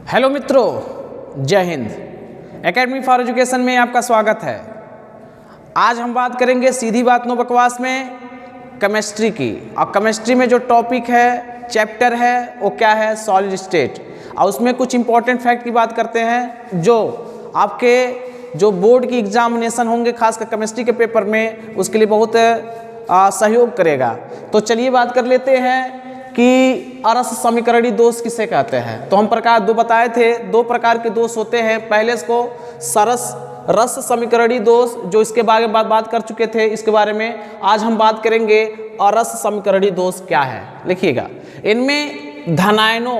Hello मित्रों, जय Hind. Academy for education में आपका स्वागत है। आज हम बात करेंगे सीधी बात नो बकवास में केमिस्ट्री की। और केमिस्ट्री में जो टॉपिक है, चैप्टर है, वो क्या है? Solid state. और उसमें कुछ इंपॉर्टेंट फैक्ट की बात करते हैं जो आपके जो बोर्ड की एग्जामिनेशन होंगे, खासकर केमिस्ट्री के पेपर में, उसके लिए बहुत सहयोग करेगा। तो चलिए बात कर लेते हैं कि अरस समीकरणी दोष किसे कहते हैं। तो हम प्रकार दो बताए थे, दो प्रकार के दोष होते हैं। पहले इसको रस समीकरणी दोष, जो इसके बारे में बात कर चुके थे, इसके बारे में आज हम बात करेंगे। अरस समीकरणी दोष क्या है, लिखिएगा। इनमें धनायनों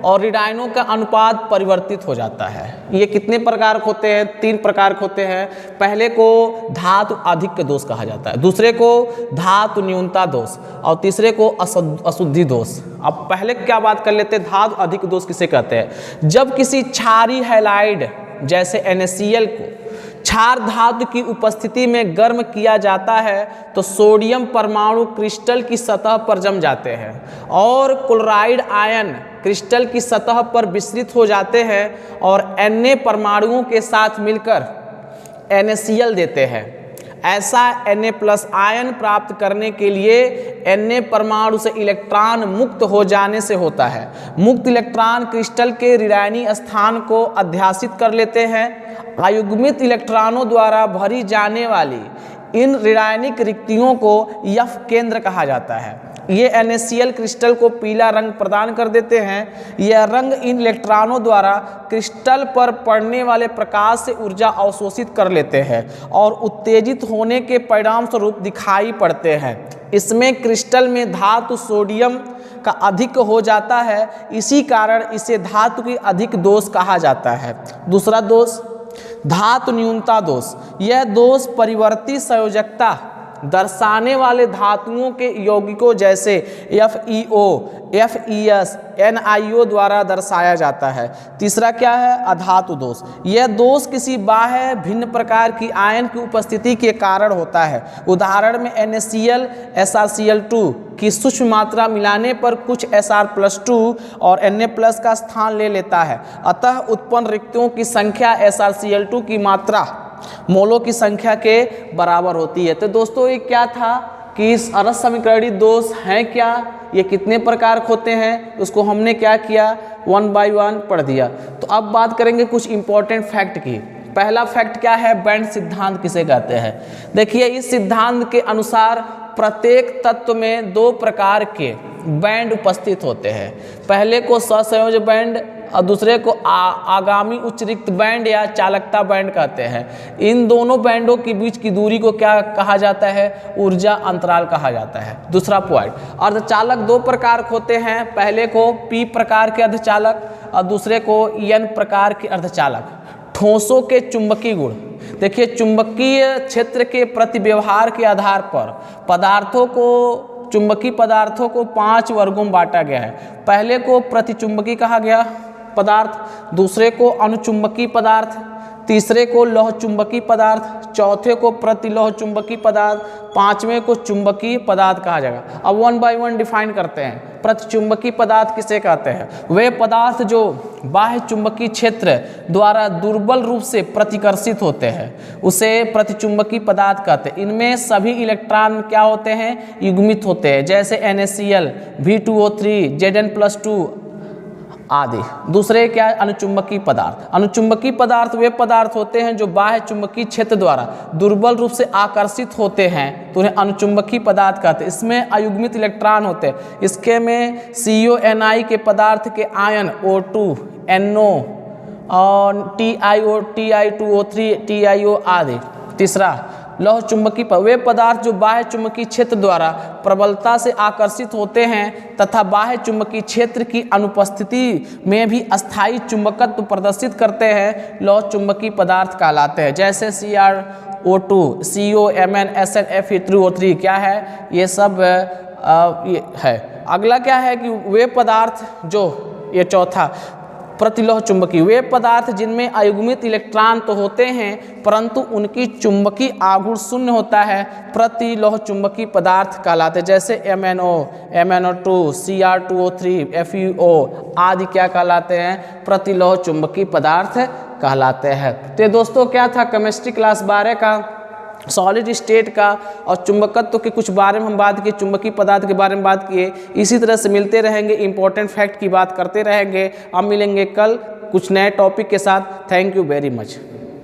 और ऋणायनों का अनुपात परिवर्तित हो जाता है। ये कितने प्रकार के होते हैं? 3 प्रकार के होते हैं। पहले को धातु अधिक दोष कहा जाता है, दूसरे को धातु न्यूनता दोष, और तीसरे को अशुद्धि दोष। अब पहले क्या बात कर लेते हैं, धातु अधिक दोष किसे कहते हैं? जब किसी क्षारीय हैलाइड जैसे NaCl को क्षार धातु की उपस्थिति में गर्म किया जाता है तो सोडियम परमाणु क्रिस्टल की सतह पर जम जाते हैं और क्लोराइड आयन क्रिस्टल की सतह पर विस्तृत हो जाते हैं और Na परमाणुओं के साथ मिलकर NaCl देते हैं। ऐसा Na+ आयन प्राप्त करने के लिए Na परमाणु से इलेक्ट्रॉन मुक्त हो जाने से होता है। मुक्त इलेक्ट्रॉन क्रिस्टल के ऋणायनी स्थान को अध्यासित कर लेते हैं। अयुग्मित इलेक्ट्रॉनों द्वारा भरी जाने वाली इन ऋणायनिक रिक्तियों को F केंद्र कहा जाता है। ये NaCl क्रिस्टल को पीला रंग प्रदान कर देते हैं। यह रंग इन इलेक्ट्रॉनों द्वारा क्रिस्टल पर पड़ने वाले प्रकाश से ऊर्जा अवशोषित कर लेते हैं और उत्तेजित होने के परिणाम स्वरूप दिखाई पड़ते हैं। इसमें क्रिस्टल में धातु सोडियम का अधिक हो जाता है, इसी कारण इसे धातु की अधिक दोष कहा जाता है। दूसरा दोष धातु न्यूनता दोष। यह दोष परिवर्ती संयोजकता दर्शाने वाले धातुओं के यौगिकों जैसे FeO, FeS, NiO द्वारा दर्शाया जाता है। तीसरा क्या है? अधातु दोष। यह दोष किसी बाह्य भिन्न प्रकार की आयन की उपस्थिति के कारण होता है। उदाहरण में NaCl SrCl2 की सूक्ष्म मात्रा मिलाने पर कुछ Sr+2 और Na+ का स्थान ले लेता है। अतः उत्पन्न रिक्तियों की संख्या SrCl2 की मात्रा मोलों की संख्या के बराबर होती है। तो दोस्तों, ये क्या था कि इस अरस समीकरणी दोष हैं क्या, ये कितने प्रकार होते हैं, उसको हमने क्या किया, 1 by 1 पढ़ दिया। तो अब बात करेंगे कुछ इंपॉर्टेंट फैक्ट की। पहला फैक्ट क्या है? बैंड सिद्धांत किसे कहते हैं? देखिए, इस सिद्धांत के अनुसार प्रत्येक तत्व में 2 प्रकार के बैंड उपस्थित होते हैं। पहले को सहसंयोज बैंड और दूसरे को आगामी उच्च रिक्त बैंड या चालकता बैंड कहते हैं। इन दोनों बैंडों के बीच की दूरी को क्या कहा जाता है? ऊर्जा अंतराल कहा जाता है। दूसरा पॉइंट, अर्धचालक 2 प्रकार होते हैं। पहले को P प्रकार के अर्धचालक और दूसरे को N प्रकार के अर्धचालक। ठोसों के चुंबकीय गुण। देखिए, चुंबकीय क्षेत्र के प्रति व्यवहार के आधार पर चुंबकीय पदार्थों को 5 वर्गों में बांटा गया है। पहले को प्रतिचुंबकीय कहा गया पदार्थ, दूसरे को अनुचुंबकीय पदार्थ, तीसरे को लौह चुंबकीय पदार्थ, चौथे को प्रतिलौह चुंबकीय पदार्थ, पांचवें को चुंबकीय पदार्थ कहा जाएगा। अब 1 by 1 डिफाइन करते हैं। प्रतिचुंबकीय पदार्थ किसे कहते हैं? वे पदार्थ जो बाह्य चुंबकीय क्षेत्र द्वारा दुर्बल रूप से प्रतिकर्षित होते हैं, उसे प्रतिचुंबकीय पदार्थ कहते हैं। इनमें सभी इलेक्ट्रॉन क्या होते हैं? युग्मित होते हैं, जैसे NaCl, V2O3, Zn+2 आदि। दूसरे क्या? अनुचुंबकीय पदार्थ। अनुचुंबकीय पदार्थ वे पदार्थ होते हैं जो बाह्य चुंबकीय क्षेत्र द्वारा दुर्बल रूप से आकर्षित होते हैं, तो उन्हें अनुचुंबकीय पदार्थ कहते हैं। इसमें अयुग्मित इलेक्ट्रॉन होते हैं। इसके में CO Ni के पदार्थ के आयन O2, NO और TiO, Ti2O3, TiO आदि। तीसरा लौह चुंबकीय वे पदार्थ जो बाह्य चुंबकीय क्षेत्र द्वारा प्रबलता से आकर्षित होते हैं तथा बाह्य चुंबकीय क्षेत्र की अनुपस्थिति में भी अस्थायी चुंबकत्व प्रदर्शित करते हैं, लौह चुंबकीय पदार्थ कहलाते हैं। जैसे CrO2, CO, Mn, Sn, Fe3O3 क्या है? ये सब ये है। अगला क्या है कि वे पदार्थ जो, ये चौथा, प्रतिलोह चुंबकीय, वे पदार्थ जिनमें अयुग्मित इलेक्ट्रॉन तो होते हैं परंतु उनकी चुंबकीय आघूर्ण शून्य होता है, प्रतिलोह चुंबकीय पदार्थ कहलाते हैं। जैसे MnO, MnO2, Cr2O3, FeO आदि क्या कहलाते हैं? प्रतिलोह चुंबकीय पदार्थ कहलाते हैं। तो दोस्तों क्या था केमिस्ट्री क्लास 12 का सॉलिड स्टेट का और चुंबकत्व के कुछ बारे में हम बात किए, चुंबकीय पदार्थ के बारे में बात किए। इसी तरह से मिलते रहेंगे, इंपॉर्टेंट फैक्ट की बात करते रहेंगे। अब मिलेंगे कल कुछ नए टॉपिक के साथ। Thank you very much.